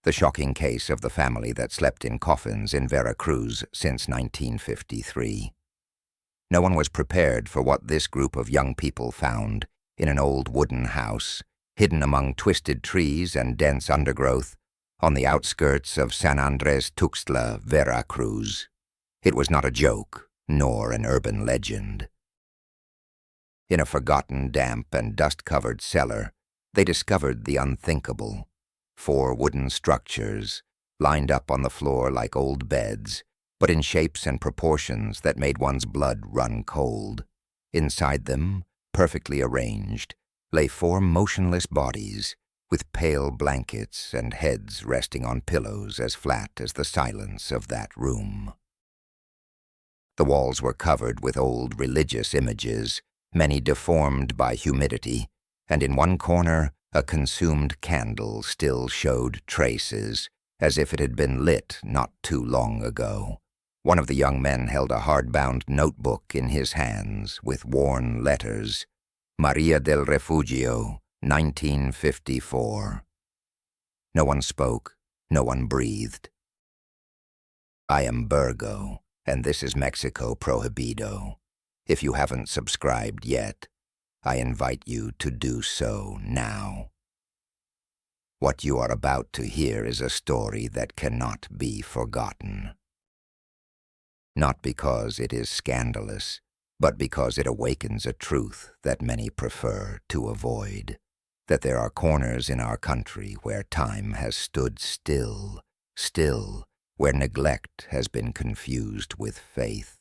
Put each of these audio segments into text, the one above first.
the shocking case of the family that slept in coffins in Veracruz since 1953. No one was prepared for what this group of young people found in an old wooden house, hidden among twisted trees and dense undergrowth, on the outskirts of San Andres Tuxtla, Veracruz. It was not a joke, nor an urban legend. In a forgotten, damp, and dust-covered cellar, they discovered the unthinkable. 4 wooden structures, lined up on the floor like old beds, but in shapes and proportions that made one's blood run cold. Inside them, perfectly arranged, lay 4 motionless bodies, with pale blankets and heads resting on pillows as flat as the silence of that room. The walls were covered with old religious images, many deformed by humidity, and in one corner a consumed candle still showed traces, as if it had been lit not too long ago. One of the young men held a hard-bound notebook in his hands with worn letters. Maria del Refugio, 1954. No one spoke, no one breathed. I am Burgo, and this is Mexico Prohibido. If you haven't subscribed yet, I invite you to do so now. What you are about to hear is a story that cannot be forgotten. Not because it is scandalous, but because it awakens a truth that many prefer to avoid, that there are corners in our country where time has stood still, where neglect has been confused with faith,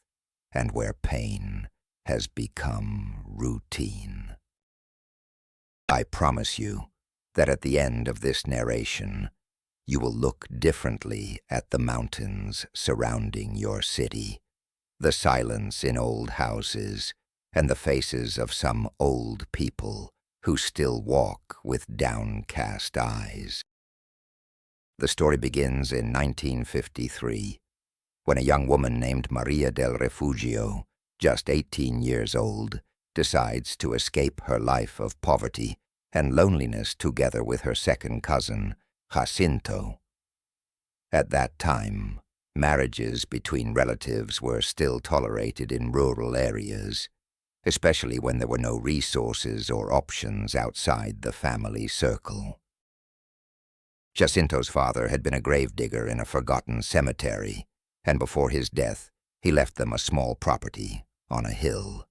and where pain has become routine. I promise you that at the end of this narration, you will look differently at the mountains surrounding your city, the silence in old houses, and the faces of some old people who still walk with downcast eyes. The story begins in 1953, when a young woman named Maria del Refugio, just 18 years old, decides to escape her life of poverty and loneliness together with her second cousin, Jacinto. At that time, marriages between relatives were still tolerated in rural areas, especially when there were no resources or options outside the family circle. Jacinto's father had been a gravedigger in a forgotten cemetery, and before his death, he left them a small property on a hill,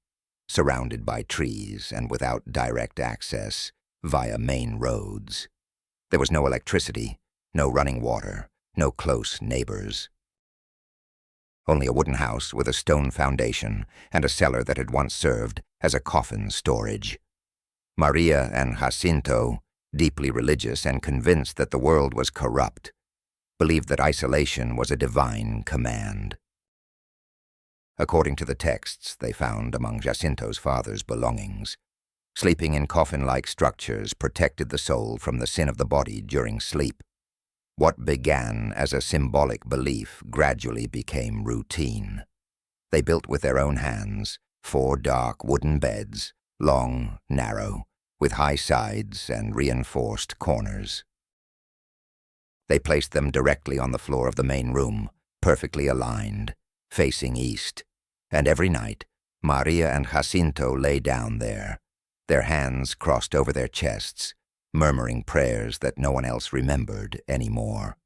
surrounded by trees and without direct access via main roads. There was no electricity, no running water, no close neighbors. Only a wooden house with a stone foundation and a cellar that had once served as a coffin storage. Maria and Jacinto, deeply religious and convinced that the world was corrupt, believed that isolation was a divine command. According to the texts they found among Jacinto's father's belongings, sleeping in coffin-like structures protected the soul from the sin of the body during sleep. What began as a symbolic belief gradually became routine. They built with their own hands 4 dark wooden beds, long, narrow, with high sides and reinforced corners. They placed them directly on the floor of the main room, perfectly aligned, facing east, and every night, Maria and Jacinto lay down there, their hands crossed over their chests, murmuring prayers that no one else remembered anymore.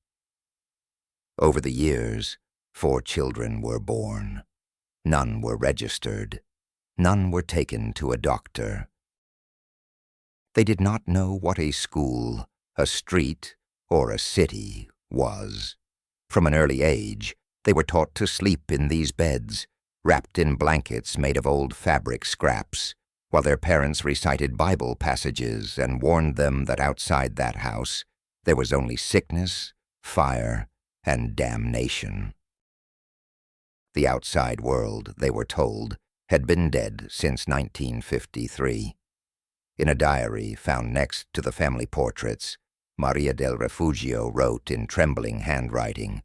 Over the years, 4 children were born. None were registered. None were taken to a doctor. They did not know what a school, a street, or a city was. From an early age, they were taught to sleep in these beds, wrapped in blankets made of old fabric scraps, while their parents recited Bible passages and warned them that outside that house there was only sickness, fire, and damnation. The outside world, they were told, had been dead since 1953. In a diary found next to the family portraits, Maria del Refugio wrote in trembling handwriting,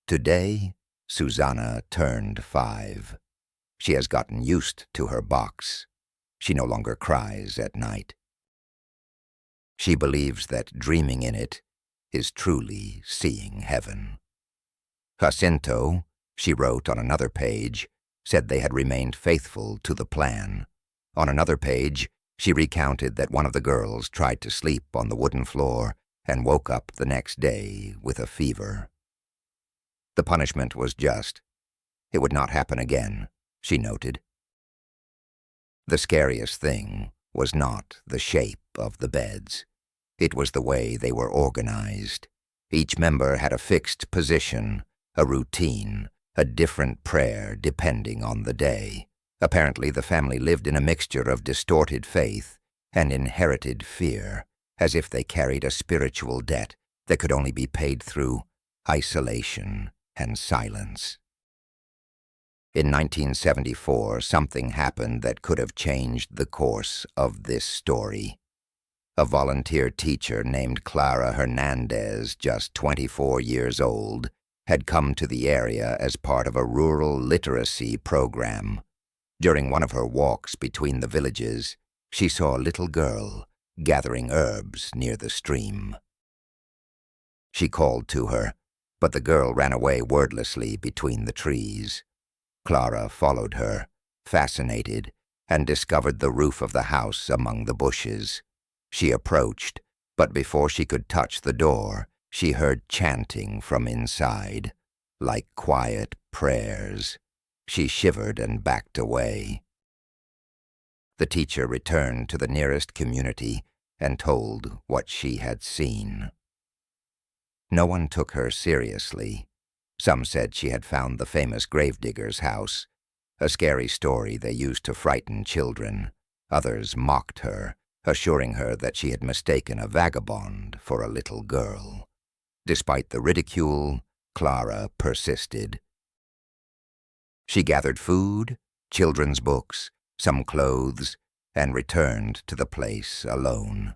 "Today, Susanna turned 5. She has gotten used to her box. She no longer cries at night. She believes that dreaming in it is truly seeing heaven. Jacinto, she wrote on another page, said they had remained faithful to the plan. On another page, she recounted that one of the girls tried to sleep on the wooden floor and woke up the next day with a fever. The punishment was just. It would not happen again, she noted. The scariest thing was not the shape of the beds. It was the way they were organized. Each member had a fixed position, a routine, a different prayer depending on the day. Apparently, the family lived in a mixture of distorted faith and inherited fear, as if they carried a spiritual debt that could only be paid through isolation and silence. In 1974, something happened that could have changed the course of this story. A volunteer teacher named Clara Hernandez, just 24 years old, had come to the area as part of a rural literacy program. During one of her walks between the villages, she saw a little girl gathering herbs near the stream. She called to her, but the girl ran away wordlessly between the trees. Clara followed her, fascinated, and discovered the roof of the house among the bushes. She approached, but before she could touch the door, she heard chanting from inside, like quiet prayers. She shivered and backed away. The teacher returned to the nearest community and told what she had seen. No one took her seriously. Some said she had found the famous gravedigger's house, a scary story they used to frighten children. Others mocked her, assuring her that she had mistaken a vagabond for a little girl. Despite the ridicule, Clara persisted. She gathered food, children's books, some clothes, and returned to the place alone.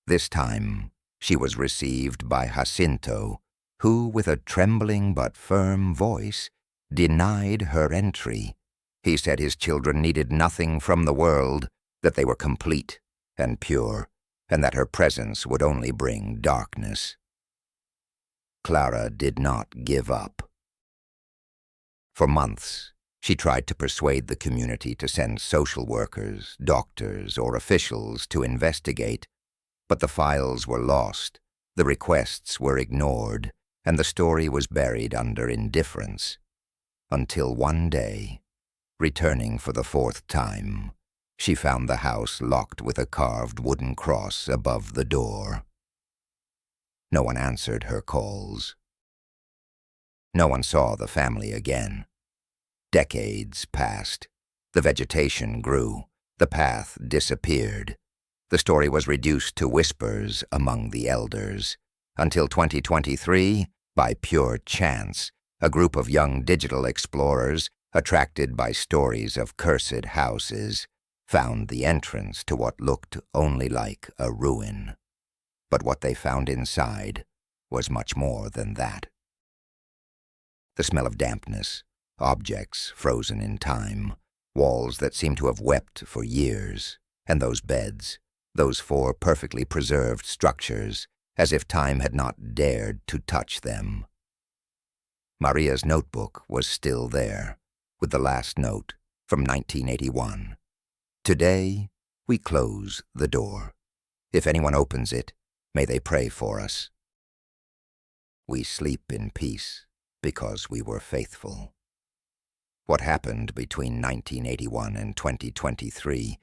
This time, she was received by Jacinto, who, with a trembling but firm voice, denied her entry. He said his children needed nothing from the world, that they were complete and pure, and that her presence would only bring darkness. Clara did not give up. For months, she tried to persuade the community to send social workers, doctors, or officials to investigate, but the files were lost, the requests were ignored, and the story was buried under indifference. Until one day, returning for the fourth time, she found the house locked with a carved wooden cross above the door. No one answered her calls. No one saw the family again. Decades passed. The vegetation grew. The path disappeared. The story was reduced to whispers among the elders. Until 2023, by pure chance, a group of young digital explorers, attracted by stories of cursed houses, found the entrance to what looked only like a ruin. But what they found inside was much more than that. The smell of dampness, objects frozen in time, walls that seemed to have wept for years, and those beds, those 4 perfectly preserved structures, as if time had not dared to touch them. Maria's notebook was still there, with the last note from 1981. Today, we close the door. If anyone opens it, may they pray for us. We sleep in peace because we were faithful. What happened between 1981 and 2023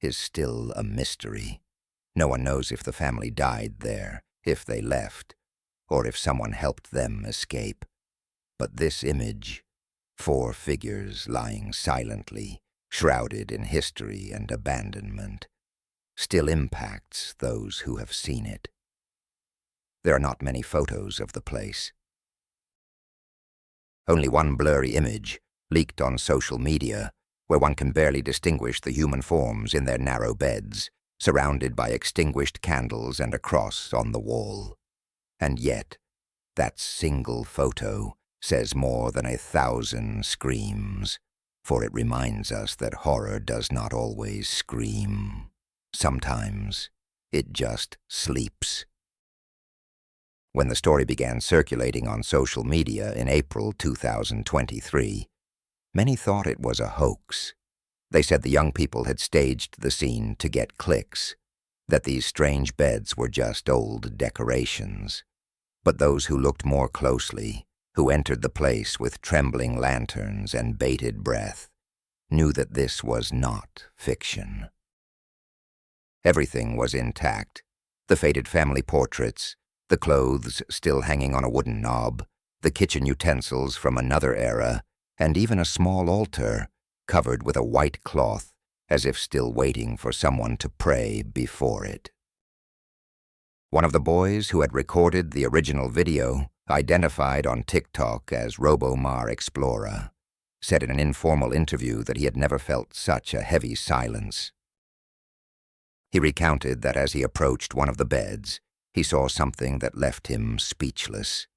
is still a mystery. No one knows if the family died there, if they left, or if someone helped them escape. But this image, 4 figures lying silently, shrouded in history and abandonment, still impacts those who have seen it. There are not many photos of the place. Only one blurry image, leaked on social media, where one can barely distinguish the human forms in their narrow beds, surrounded by extinguished candles and a cross on the wall. And yet, that single photo says more than 1,000 screams, for it reminds us that horror does not always scream. Sometimes it just sleeps. When the story began circulating on social media in April 2023, many thought it was a hoax. They said the young people had staged the scene to get clicks, that these strange beds were just old decorations. But those who looked more closely, who entered the place with trembling lanterns and bated breath, knew that this was not fiction. Everything was intact: the faded family portraits, the clothes still hanging on a wooden knob, the kitchen utensils from another era, and even a small altar covered with a white cloth, as if still waiting for someone to pray before it. One of the boys who had recorded the original video, identified on TikTok as RoboMar Explorer, said in an informal interview that he had never felt such a heavy silence. He recounted that as he approached one of the beds, he saw something that left him speechless: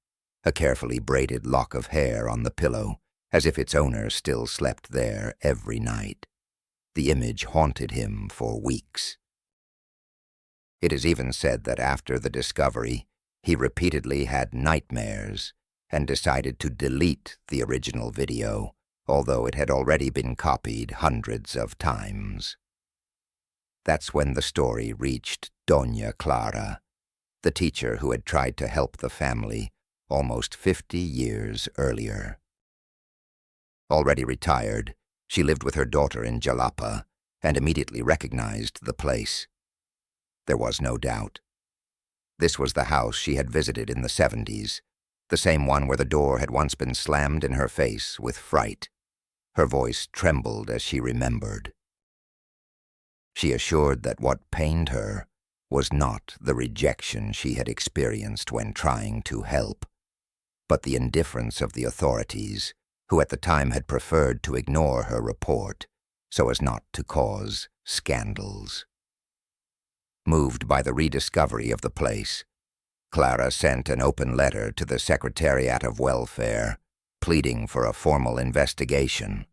a carefully braided lock of hair on the pillow, as if its owner still slept there every night. The image haunted him for weeks. It is even said that after the discovery, he repeatedly had nightmares and decided to delete the original video, although it had already been copied hundreds of times. That's when the story reached Doña Clara, the teacher who had tried to help the family almost 50 years earlier. Already retired, she lived with her daughter in Jalapa and immediately recognized the place. There was no doubt. This was the house she had visited in the 70s, the same one where the door had once been slammed in her face with fright. Her voice trembled as she remembered. She assured that what pained her was not the rejection she had experienced when trying to help, but the indifference of the authorities, who at the time had preferred to ignore her report so as not to cause scandals. Moved by the rediscovery of the place, Clara sent an open letter to the Secretariat of Welfare, pleading for a formal investigation.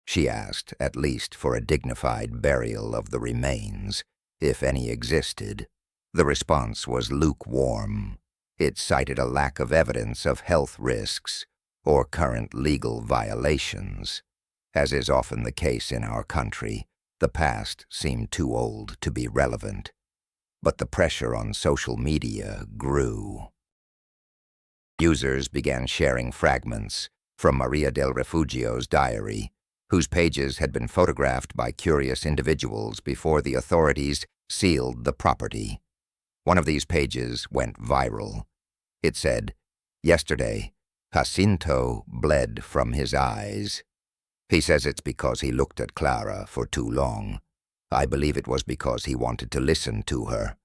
She asked at least for a dignified burial of the remains, if any existed. The response was lukewarm. It cited a lack of evidence of health risks or current legal violations. As is often the case in our country, the past seemed too old to be relevant, but the pressure on social media grew. Users began sharing fragments from Maria del Refugio's diary, whose pages had been photographed by curious individuals before the authorities sealed the property. One of these pages went viral. It said, "Yesterday, Jacinto bled from his eyes. He says it's because he looked at Clara for too long. I believe it was because he wanted to listen to her.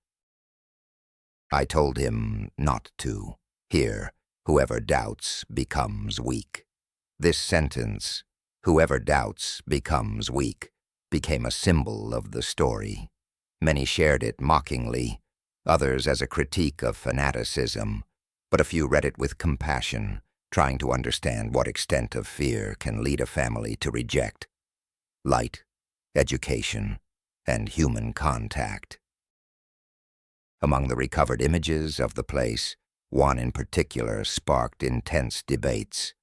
I told him not to. Here, whoever doubts becomes weak." This sentence, "whoever doubts becomes weak," became a symbol of the story. Many shared it mockingly, others as a critique of fanaticism, but a few read it with compassion, trying to understand what extent of fear can lead a family to reject light, education, and human contact. Among the recovered images of the place, one in particular sparked intense debates.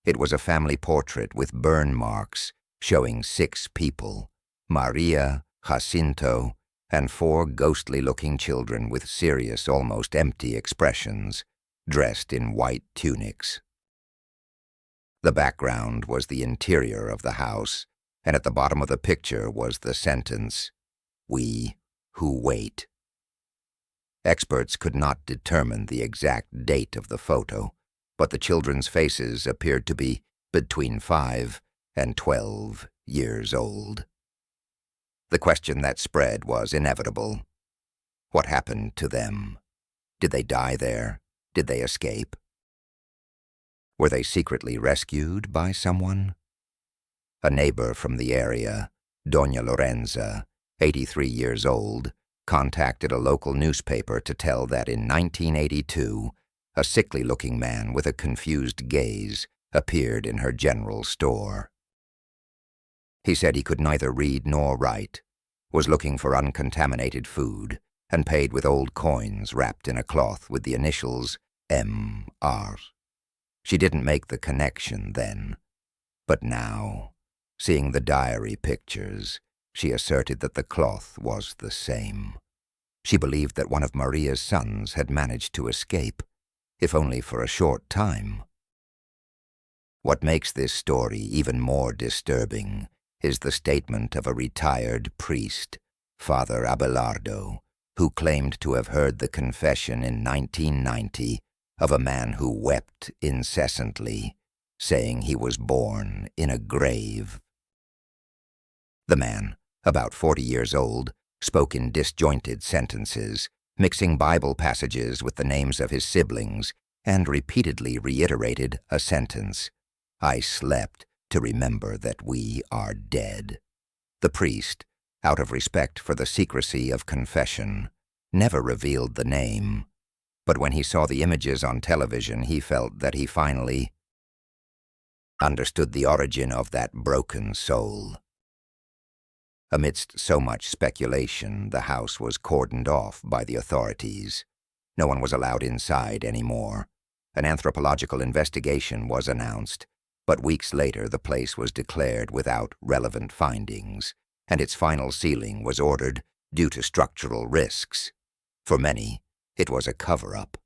It was a family portrait with burn marks showing 6 people: Maria, Jacinto, and 4 ghostly-looking children with serious, almost empty expressions, dressed in white tunics. The background was the interior of the house, and at the bottom of the picture was the sentence, "We who wait." Experts could not determine the exact date of the photo, but the children's faces appeared to be between 5 and 12 years old. The question that spread was inevitable. What happened to them? Did they die there? Did they escape? Were they secretly rescued by someone? A neighbor from the area, Doña Lorenza, 83 years old, contacted a local newspaper to tell that in 1982, a sickly-looking man with a confused gaze appeared in her general store. He said he could neither read nor write, was looking for uncontaminated food, and paid with old coins wrapped in a cloth with the initials M.R. She didn't make the connection then, but now, seeing the diary pictures, she asserted that the cloth was the same. She believed that one of Maria's sons had managed to escape, if only for a short time. What makes this story even more disturbing is the statement of a retired priest, Father Abelardo, who claimed to have heard the confession in 1990 of a man who wept incessantly, saying he was born in a grave. The man, about 40 years old, spoke in disjointed sentences, mixing Bible passages with the names of his siblings, and repeatedly reiterated a sentence, "I slept to remember that we are dead." The priest, out of respect for the secrecy of confession, never revealed the name, but when he saw the images on television, he felt that he finally understood the origin of that broken soul. Amidst so much speculation, the house was cordoned off by the authorities. No one was allowed inside anymore. An anthropological investigation was announced, but weeks later the place was declared without relevant findings, and its final sealing was ordered due to structural risks. For many, it was a cover-up.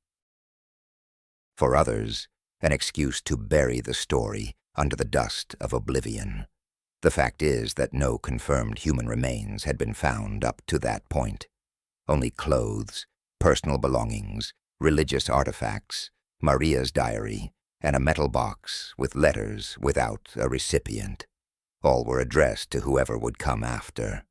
For others, an excuse to bury the story under the dust of oblivion. The fact is that no confirmed human remains had been found up to that point. Only clothes, personal belongings, religious artifacts, Maria's diary, and a metal box with letters without a recipient. All were addressed to whoever would come after.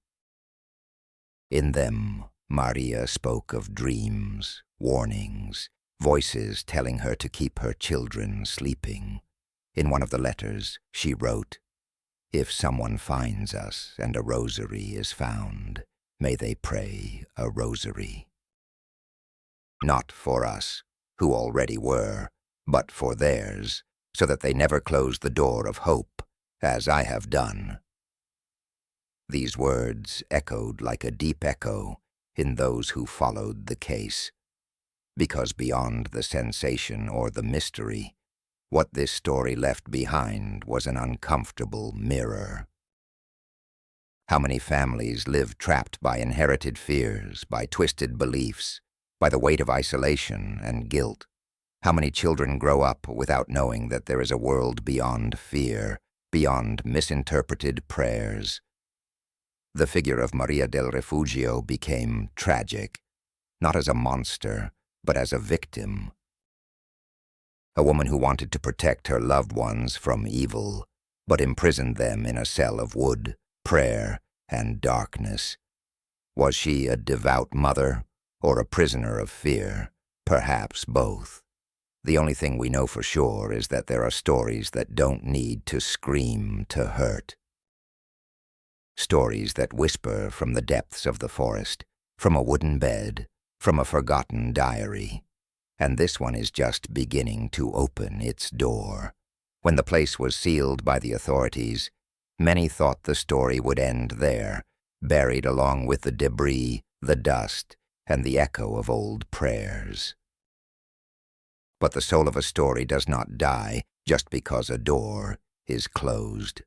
In them, Maria spoke of dreams, warnings, voices telling her to keep her children sleeping. In one of the letters, she wrote, "If someone finds us and a rosary is found, may they pray a rosary." Not for us, who already were, but for theirs, so that they never close the door of hope, as I have done. These words echoed like a deep echo in those who followed the case, because beyond the sensation or the mystery, what this story left behind was an uncomfortable mirror. How many families live trapped by inherited fears, by twisted beliefs, by the weight of isolation and guilt? How many children grow up without knowing that there is a world beyond fear, beyond misinterpreted prayers? The figure of Maria del Refugio became tragic, not as a monster, but as a victim. A woman who wanted to protect her loved ones from evil, but imprisoned them in a cell of wood, prayer, and darkness. Was she a devout mother or a prisoner of fear? Perhaps both. The only thing we know for sure is that there are stories that don't need to scream to hurt. Stories that whisper from the depths of the forest, from a wooden bed, from a forgotten diary. And this one is just beginning to open its door. When the place was sealed by the authorities, many thought the story would end there, buried along with the debris, the dust, and the echo of old prayers. But the soul of a story does not die just because a door is closed.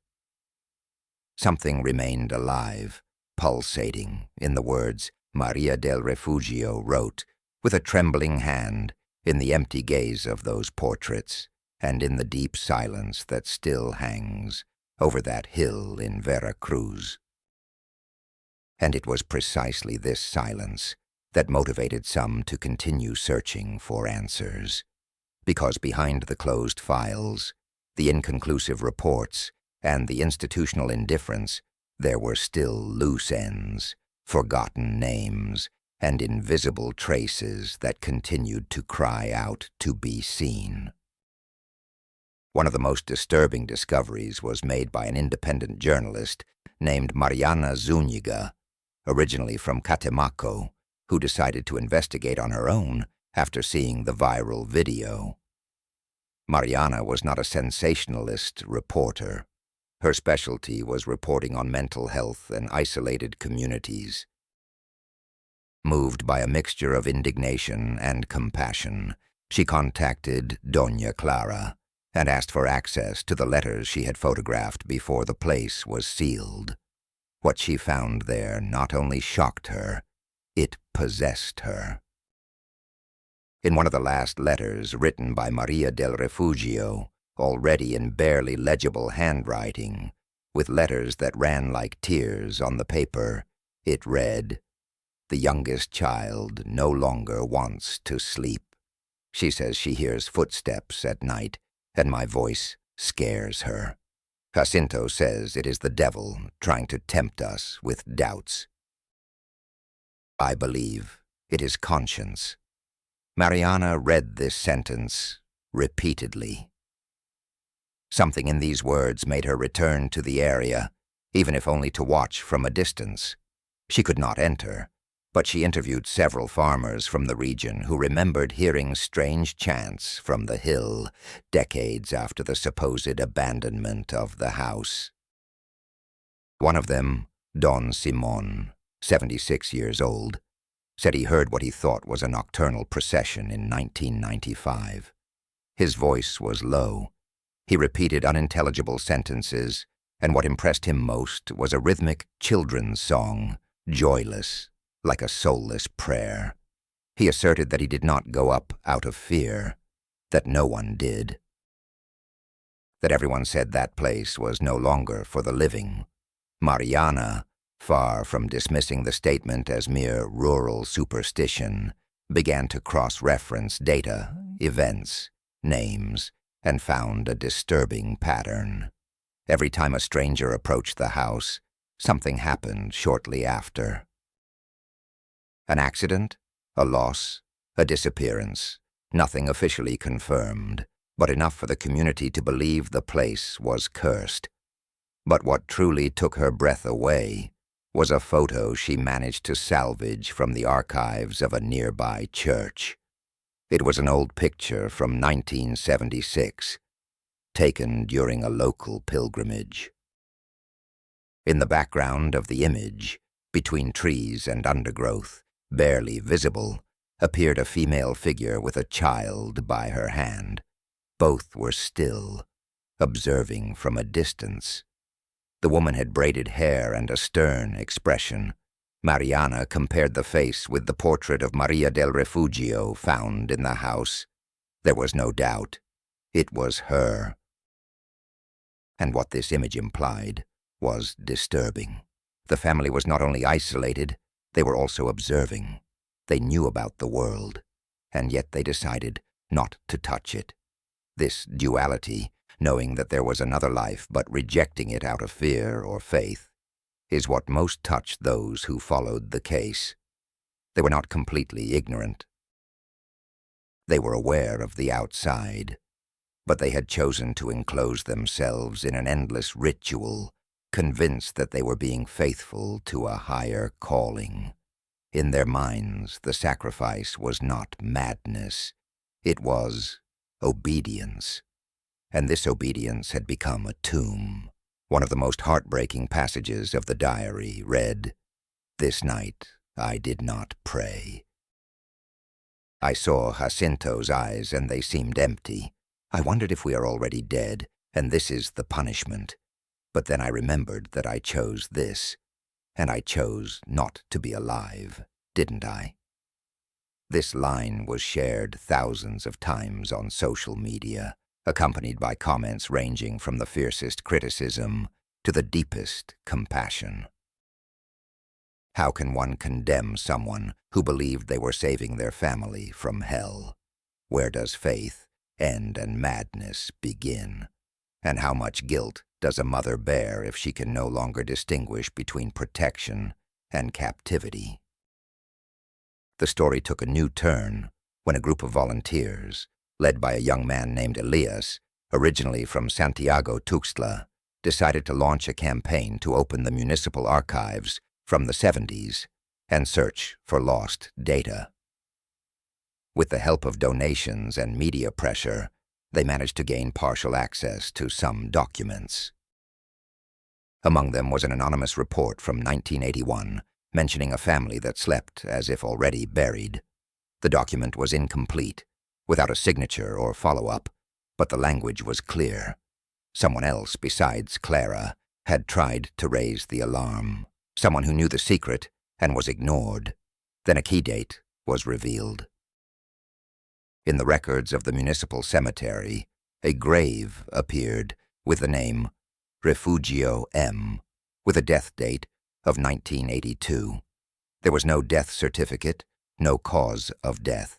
Something remained alive, pulsating, in the words Maria del Refugio wrote, with a trembling hand, in the empty gaze of those portraits, and in the deep silence that still hangs over that hill in Veracruz. And it was precisely this silence that motivated some to continue searching for answers, because behind the closed files, the inconclusive reports, and the institutional indifference, there were still loose ends, forgotten names, and invisible traces that continued to cry out to be seen. One of the most disturbing discoveries was made by an independent journalist named Mariana Zuniga, originally from Catemaco, who decided to investigate on her own after seeing the viral video. Mariana was not a sensationalist reporter. Her specialty was reporting on mental health and isolated communities. Moved by a mixture of indignation and compassion, she contacted Doña Clara and asked for access to the letters she had photographed before the place was sealed. What she found there not only shocked her, it possessed her. In one of the last letters written by Maria del Refugio, already in barely legible handwriting, with letters that ran like tears on the paper, it read, "The youngest child no longer wants to sleep. She says she hears footsteps at night, and my voice scares her. Jacinto says it is the devil trying to tempt us with doubts. I believe it is conscience." Mariana read this sentence repeatedly. Something in these words made her return to the area, even if only to watch from a distance. She could not enter, but she interviewed several farmers from the region who remembered hearing strange chants from the hill decades after the supposed abandonment of the house. One of them, Don Simon, 76 years old, said he heard what he thought was a nocturnal procession in 1995. His voice was low. He repeated unintelligible sentences, and what impressed him most was a rhythmic children's song, joyless, like a soulless prayer. He asserted that he did not go up out of fear, that no one did. That everyone said that place was no longer for the living. Mariana, far from dismissing the statement as mere rural superstition, began to cross-reference data, events, names, and found a disturbing pattern. Every time a stranger approached the house, something happened shortly after. An accident, a loss, a disappearance, nothing officially confirmed, but enough for the community to believe the place was cursed. But what truly took her breath away was a photo she managed to salvage from the archives of a nearby church. It was an old picture from 1976, taken during a local pilgrimage. In the background of the image, between trees and undergrowth, barely visible, appeared a female figure with a child by her hand. Both were still, observing from a distance. The woman had braided hair and a stern expression. Mariana compared the face with the portrait of Maria del Refugio found in the house. There was no doubt. It was her. And what this image implied was disturbing. The family was not only isolated, they were also observing. They knew about the world, and yet they decided not to touch it. This duality, knowing that there was another life but rejecting it out of fear or faith, is what most touched those who followed the case. They were not completely ignorant. They were aware of the outside, but they had chosen to enclose themselves in an endless ritual, convinced that they were being faithful to a higher calling. In their minds, the sacrifice was not madness. It was obedience. And this obedience had become a tomb. One of the most heartbreaking passages of the diary read, "This night I did not pray. I saw Jacinto's eyes and they seemed empty. I wondered if we are already dead, and this is the punishment. But then I remembered that I chose this, and I chose not to be alive, didn't I?" This line was shared thousands of times on social media, accompanied by comments ranging from the fiercest criticism to the deepest compassion. How can one condemn someone who believed they were saving their family from hell? Where does faith end and madness begin? And how much guilt does a mother bear if she can no longer distinguish between protection and captivity? The story took a new turn when a group of volunteers, led by a young man named Elias, originally from Santiago Tuxtla, decided to launch a campaign to open the municipal archives from the 70s and search for lost data. With the help of donations and media pressure, they managed to gain partial access to some documents. Among them was an anonymous report from 1981 mentioning a family that slept as if already buried. The document was incomplete, without a signature or follow-up, but the language was clear. Someone else besides Clara had tried to raise the alarm. Someone who knew the secret and was ignored. Then a key date was revealed. In the records of the municipal cemetery, a grave appeared with the name Refugio M, with a death date of 1982. There was no death certificate, no cause of death,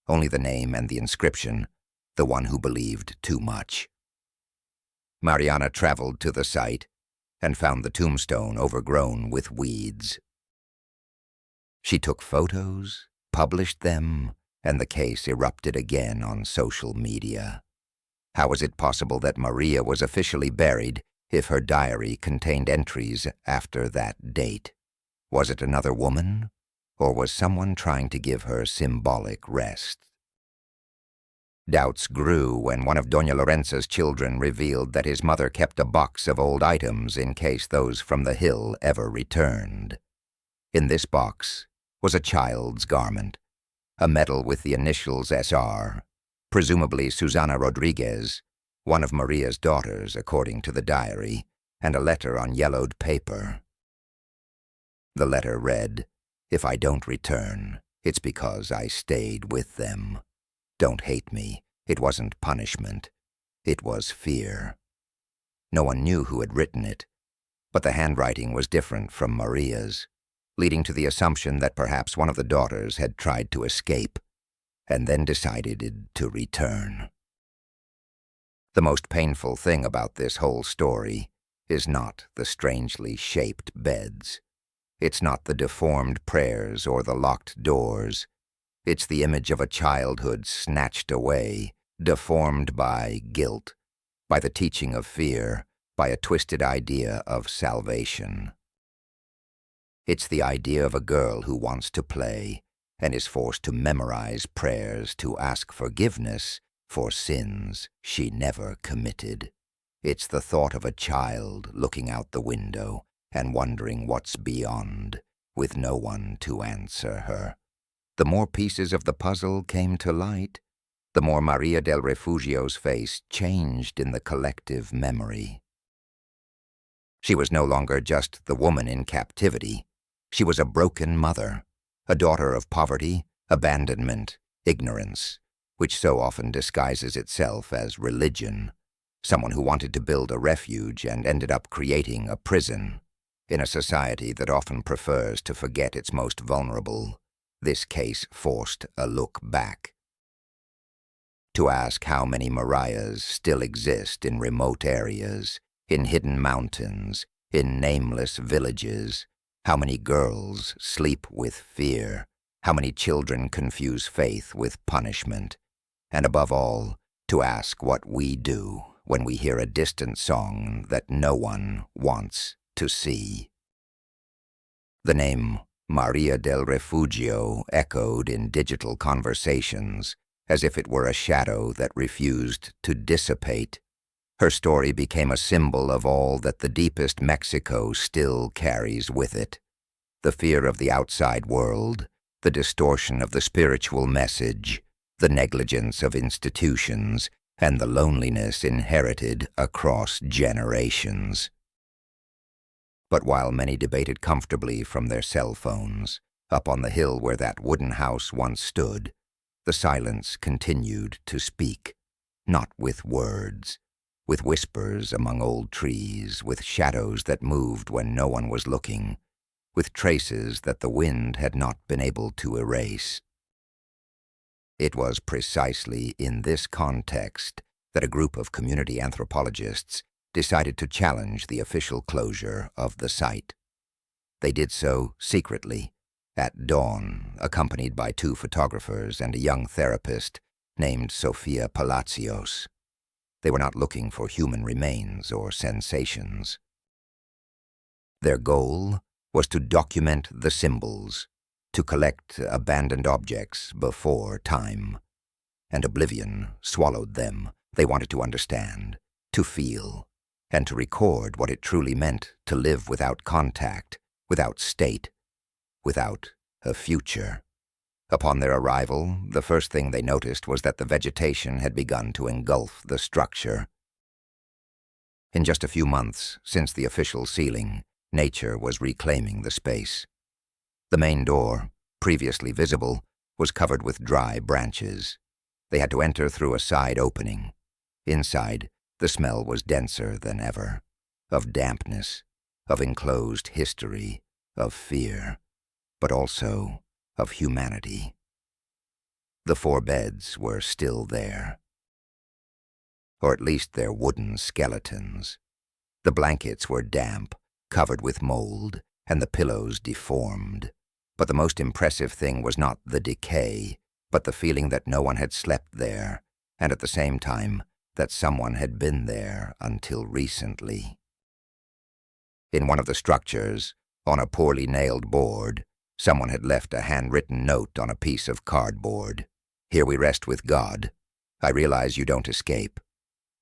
only the name and the inscription, the one who believed too much. Mariana traveled to the site and found the tombstone overgrown with weeds. She took photos, published them, and the case erupted again on social media. How was it possible that Maria was officially buried if her diary contained entries after that date? Was it another woman, or was someone trying to give her symbolic rest? Doubts grew when one of Doña Lorenza's children revealed that his mother kept a box of old items in case those from the hill ever returned. In this box was a child's garment, a medal with the initials SR, presumably Susana Rodriguez, one of Maria's daughters, according to the diary, and a letter on yellowed paper. The letter read, "If I don't return, it's because I stayed with them. Don't hate me. It wasn't punishment. It was fear." No one knew who had written it, but the handwriting was different from Maria's, leading to the assumption that perhaps one of the daughters had tried to escape and then decided to return. The most painful thing about this whole story is not the strangely shaped beds. It's not the deformed prayers or the locked doors. It's the image of a childhood snatched away, deformed by guilt, by the teaching of fear, by a twisted idea of salvation. It's the idea of a girl who wants to play and is forced to memorize prayers to ask forgiveness for sins she never committed. It's the thought of a child looking out the window and wondering what's beyond, with no one to answer her. The more pieces of the puzzle came to light, the more Maria del Refugio's face changed in the collective memory. She was no longer just the woman in captivity. She was a broken mother, a daughter of poverty, abandonment, ignorance, which so often disguises itself as religion, someone who wanted to build a refuge and ended up creating a prison. In a society that often prefers to forget its most vulnerable, this case forced a look back. To ask how many Marias still exist in remote areas, in hidden mountains, in nameless villages, how many girls sleep with fear, how many children confuse faith with punishment, and above all, to ask what we do when we hear a distant song that no one wants to see. The name Maria del Refugio echoed in digital conversations as if it were a shadow that refused to dissipate. Her story became a symbol of all that the deepest Mexico still carries with it: the fear of the outside world, the distortion of the spiritual message, the negligence of institutions, and the loneliness inherited across generations. But while many debated comfortably from their cell phones, up on the hill where that wooden house once stood, the silence continued to speak, not with words, with whispers among old trees, with shadows that moved when no one was looking, with traces that the wind had not been able to erase. It was precisely in this context that a group of community anthropologists decided to challenge the official closure of the site. They did so secretly, at dawn, accompanied by 2 photographers and a young therapist named Sofia Palacios. They were not looking for human remains or sensations. Their goal was to document the symbols, to collect abandoned objects before time. And oblivion swallowed them. They wanted to understand, to feel, and to record what it truly meant to live without contact, without state, without a future. Upon their arrival, the first thing they noticed was that the vegetation had begun to engulf the structure. In just a few months since the official sealing, nature was reclaiming the space. The main door, previously visible, was covered with dry branches. They had to enter through a side opening. Inside, the smell was denser than ever, of dampness, of enclosed history, of fear, but also of humanity. The 4 beds were still there, or at least their wooden skeletons. The blankets were damp, covered with mold, and the pillows deformed. But the most impressive thing was not the decay, but the feeling that no one had slept there, and at the same time, that someone had been there until recently. In one of the structures, on a poorly nailed board, someone had left a handwritten note on a piece of cardboard. "Here we rest with God. I realize you don't escape."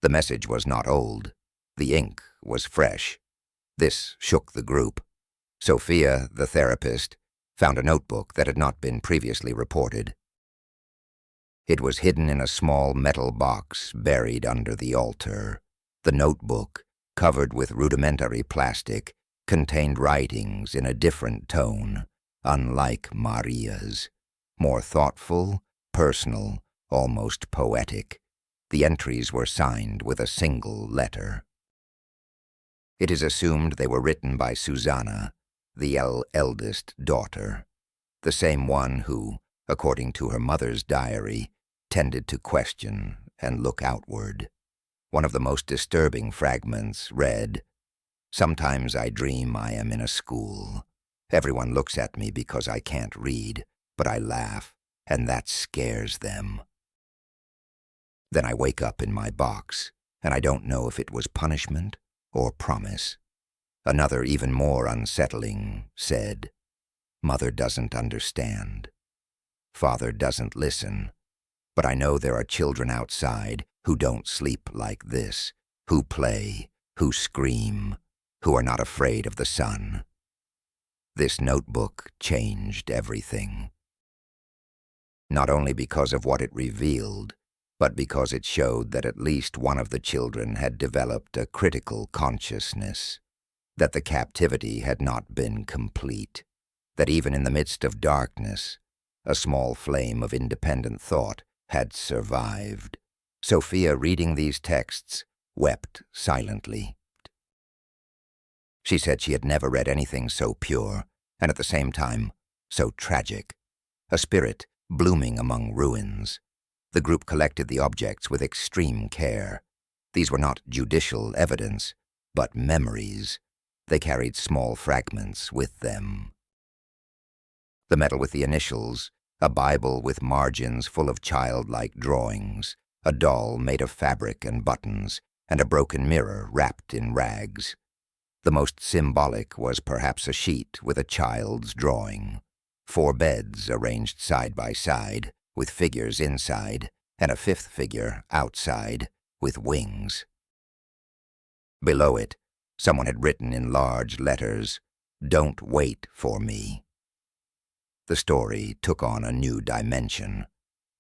The message was not old. The ink was fresh. This shook the group. Sophia, the therapist, found a notebook that had not been previously reported. It was hidden in a small metal box buried under the altar. The notebook, covered with rudimentary plastic, contained writings in a different tone, unlike Maria's, more thoughtful, personal, almost poetic. The entries were signed with a single letter. It is assumed they were written by Susanna, the eldest daughter, the same one who, according to her mother's diary, tended to question and look outward. One of the most disturbing fragments read, "Sometimes I dream I am in a school. Everyone looks at me because I can't read, but I laugh, and that scares them. Then I wake up in my box, and I don't know if it was punishment or promise." Another, even more unsettling, said, "Mother doesn't understand. Father doesn't listen. But I know there are children outside who don't sleep like this, who play, who scream, who are not afraid of the sun." This notebook changed everything. Not only because of what it revealed, but because it showed that at least one of the children had developed a critical consciousness, that the captivity had not been complete, that even in the midst of darkness, a small flame of independent thought had survived. Sophia, reading these texts, wept silently. She said she had never read anything so pure, and at the same time, so tragic. A spirit blooming among ruins. The group collected the objects with extreme care. These were not judicial evidence, but memories. They carried small fragments with them. The medal with the initials, a Bible with margins full of childlike drawings, a doll made of fabric and buttons, and a broken mirror wrapped in rags. The most symbolic was perhaps a sheet with a child's drawing, 4 beds arranged side by side, with figures inside, and a 5th figure outside, with wings. Below it, someone had written in large letters, "Don't wait for me." The story took on a new dimension.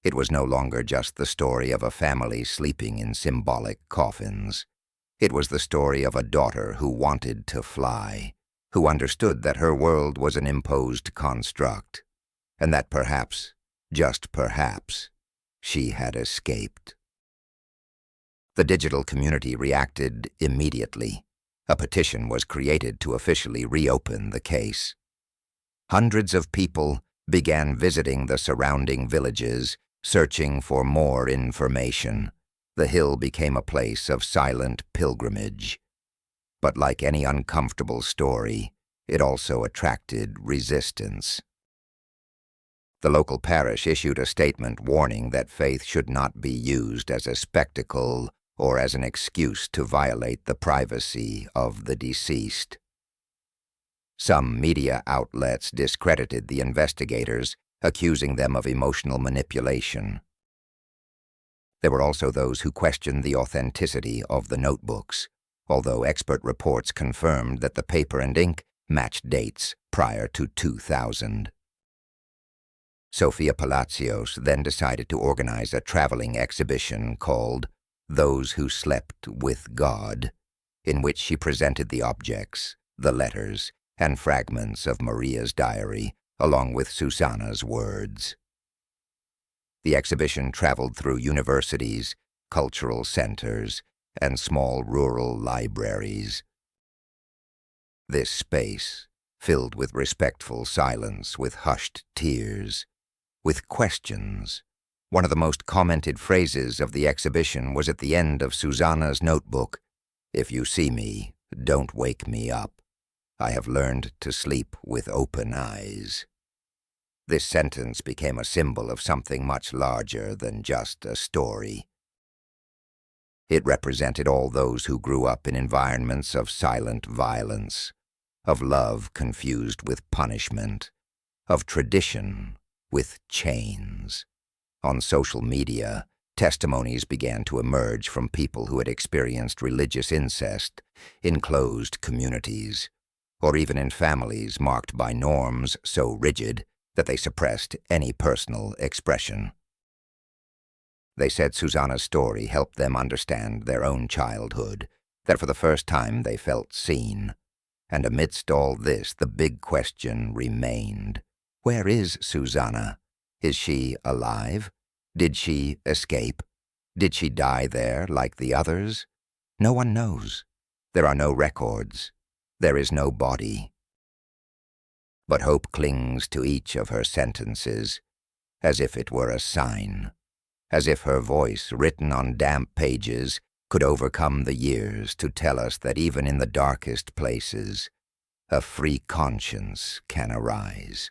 It was no longer just the story of a family sleeping in symbolic coffins. It was the story of a daughter who wanted to fly, who understood that her world was an imposed construct, and that perhaps, just perhaps, she had escaped. The digital community reacted immediately. A petition was created to officially reopen the case. Hundreds of people began visiting the surrounding villages, searching for more information. The hill became a place of silent pilgrimage. But like any uncomfortable story, it also attracted resistance. The local parish issued a statement warning that faith should not be used as a spectacle or as an excuse to violate the privacy of the deceased. Some media outlets discredited the investigators, accusing them of emotional manipulation. There were also those who questioned the authenticity of the notebooks, although expert reports confirmed that the paper and ink matched dates prior to 2000. Sofia Palacios then decided to organize a traveling exhibition called Those Who Slept with God, in which she presented the objects, the letters, and fragments of Maria's diary, along with Susana's words. The exhibition traveled through universities, cultural centers, and small rural libraries. This space, filled with respectful silence, with hushed tears, with questions. One of the most commented phrases of the exhibition was at the end of Susana's notebook, "If you see me, don't wake me up. I have learned to sleep with open eyes." This sentence became a symbol of something much larger than just a story. It represented all those who grew up in environments of silent violence, of love confused with punishment, of tradition with chains. On social media, testimonies began to emerge from people who had experienced religious incest in closed communities, or even in families marked by norms so rigid that they suppressed any personal expression. They said Susana's story helped them understand their own childhood, that for the first time they felt seen. And amidst all this, the big question remained. Where is Susana? Is she alive? Did she escape? Did she die there like the others? No one knows. There are no records. There is no body. But hope clings to each of her sentences, as if it were a sign, as if her voice, written on damp pages, could overcome the years to tell us that even in the darkest places, a free conscience can arise.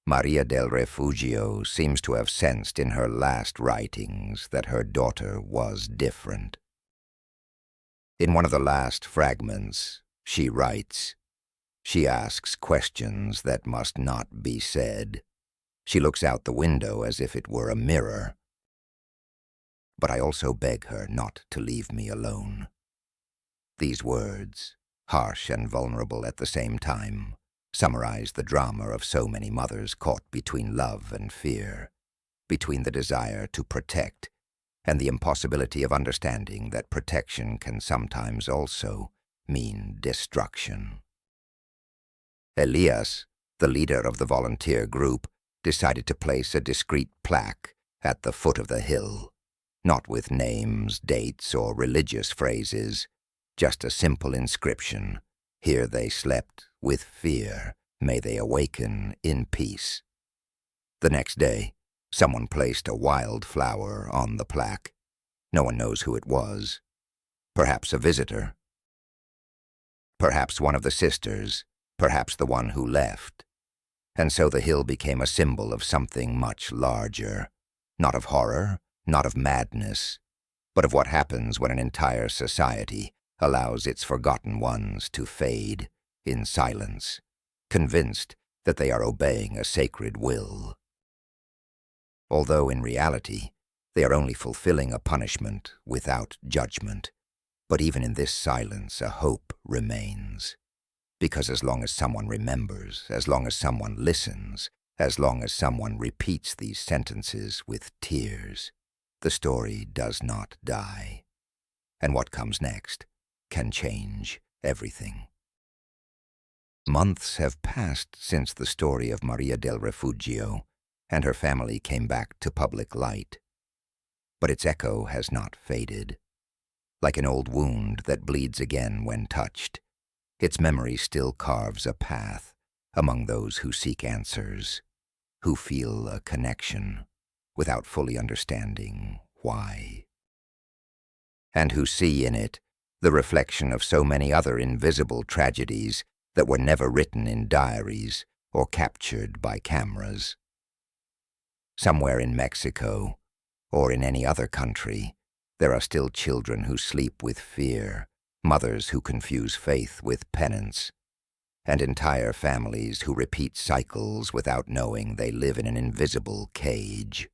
Maria del Refugio seems to have sensed in her last writings that her daughter was different. In one of the last fragments, she writes, she asks questions that must not be said. She looks out the window as if it were a mirror. But I also beg her not to leave me alone. These words, harsh and vulnerable at the same time, summarize the drama of so many mothers caught between love and fear, between the desire to protect and the impossibility of understanding that protection can sometimes also mean destruction. Elias, the leader of the volunteer group, decided to place a discreet plaque at the foot of the hill, not with names, dates, or religious phrases, just a simple inscription, "Here they slept with fear, may they awaken in peace." The next day, someone placed a wildflower on the plaque. No one knows who it was. Perhaps a visitor. Perhaps one of the sisters. Perhaps the one who left. And so the hill became a symbol of something much larger, not of horror, not of madness, but of what happens when an entire society allows its forgotten ones to fade in silence, convinced that they are obeying a sacred will. Although in reality, they are only fulfilling a punishment without judgment. But even in this silence, a hope remains. Because as long as someone remembers, as long as someone listens, as long as someone repeats these sentences with tears, the story does not die. And what comes next can change everything. Months have passed since the story of Maria del Refugio and her family came back to public light. But its echo has not faded. Like an old wound that bleeds again when touched, its memory still carves a path among those who seek answers, who feel a connection without fully understanding why, and who see in it the reflection of so many other invisible tragedies that were never written in diaries or captured by cameras. Somewhere in Mexico, or in any other country, there are still children who sleep with fear, mothers who confuse faith with penance, and entire families who repeat cycles without knowing they live in an invisible cage.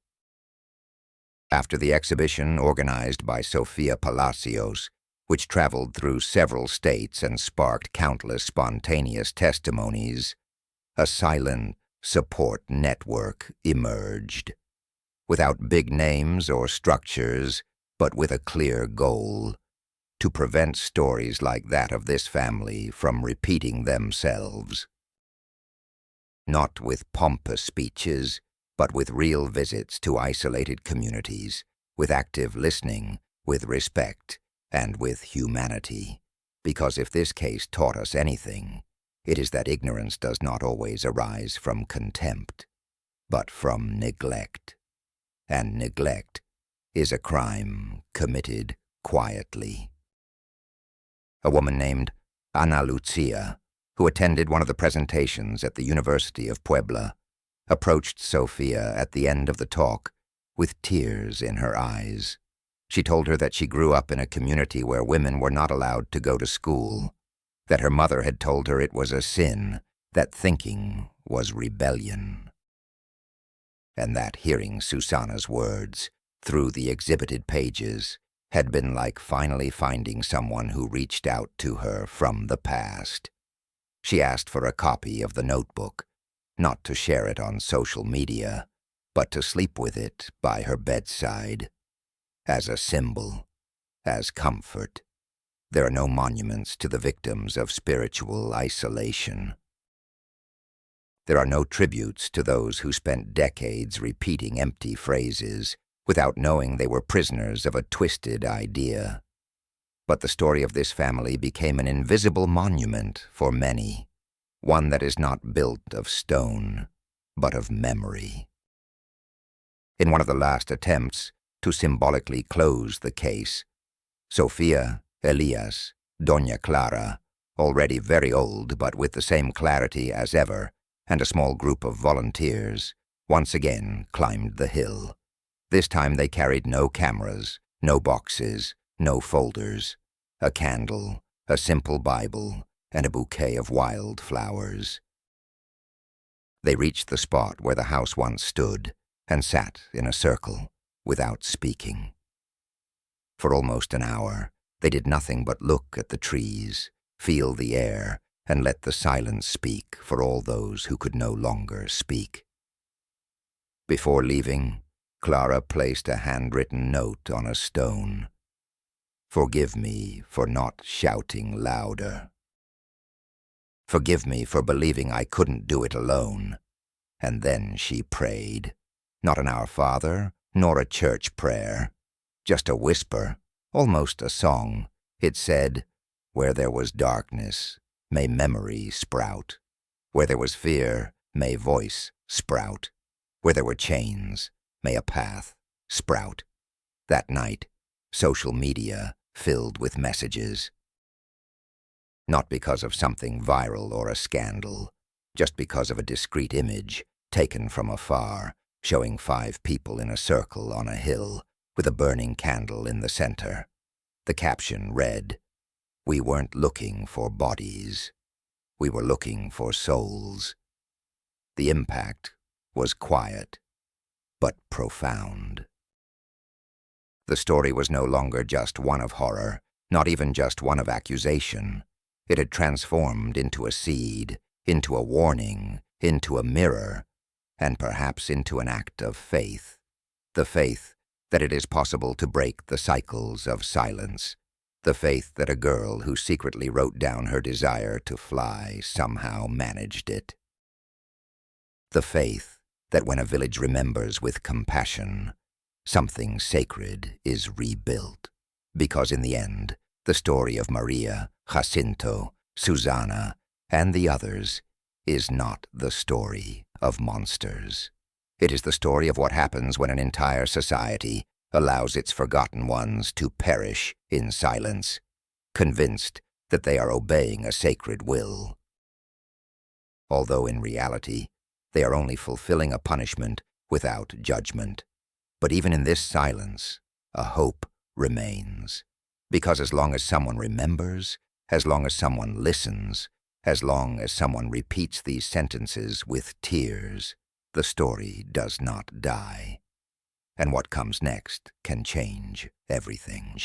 After the exhibition organized by Sofia Palacios, which traveled through several states and sparked countless spontaneous testimonies, a silent support network emerged, without big names or structures, but with a clear goal: to prevent stories like that of this family from repeating themselves. Not with pompous speeches, but with real visits to isolated communities, with active listening, with respect, and with humanity. Because if this case taught us anything, it is that ignorance does not always arise from contempt, but from neglect. And neglect is a crime committed quietly. A woman named Ana Lucia, who attended one of the presentations at the University of Puebla, approached Sophia at the end of the talk with tears in her eyes. She told her that she grew up in a community where women were not allowed to go to school, that her mother had told her it was a sin, that thinking was rebellion, and that hearing Susanna's words through the exhibited pages had been like finally finding someone who reached out to her from the past. She asked for a copy of the notebook, not to share it on social media, but to sleep with it by her bedside, as a symbol, as comfort. There are no monuments to the victims of spiritual isolation. There are no tributes to those who spent decades repeating empty phrases without knowing they were prisoners of a twisted idea. But the story of this family became an invisible monument for many, one that is not built of stone, but of memory. In one of the last attempts to symbolically close the case, Sofia, Elias, Doña Clara, already very old but with the same clarity as ever, and a small group of volunteers, once again climbed the hill. This time they carried no cameras, no boxes, no folders, a candle, a simple Bible, and a bouquet of wild flowers. They reached the spot where the house once stood and sat in a circle without speaking. For almost an hour, they did nothing but look at the trees, feel the air, and let the silence speak for all those who could no longer speak. Before leaving, Clara placed a handwritten note on a stone. "Forgive me for not shouting louder. Forgive me for believing I couldn't do it alone." And then she prayed. Not an Our Father, nor a church prayer. Just a whisper, almost a song. It said, "Where there was darkness, may memory sprout. Where there was fear, may voice sprout. Where there were chains, may a path sprout." That night, social media filled with messages. Not because of something viral or a scandal, just because of a discrete image taken from afar, showing 5 people in a circle on a hill with a burning candle in the center. The caption read, "We weren't looking for bodies. We were looking for souls." The impact was quiet, but profound. The story was no longer just one of horror, not even just one of accusation. It had transformed into a seed, into a warning, into a mirror, and perhaps into an act of faith. The faith that it is possible to break the cycles of silence. The faith that a girl who secretly wrote down her desire to fly somehow managed it. The faith that when a village remembers with compassion, something sacred is rebuilt. Because in the end, the story of Maria, Jacinto, Susana, and the others is not the story of monsters. It is the story of what happens when an entire society allows its forgotten ones to perish in silence, convinced that they are obeying a sacred will. Although in reality, they are only fulfilling a punishment without judgment. But even in this silence, a hope remains. Because as long as someone remembers, as long as someone listens, as long as someone repeats these sentences with tears, the story does not die. And what comes next can change everything.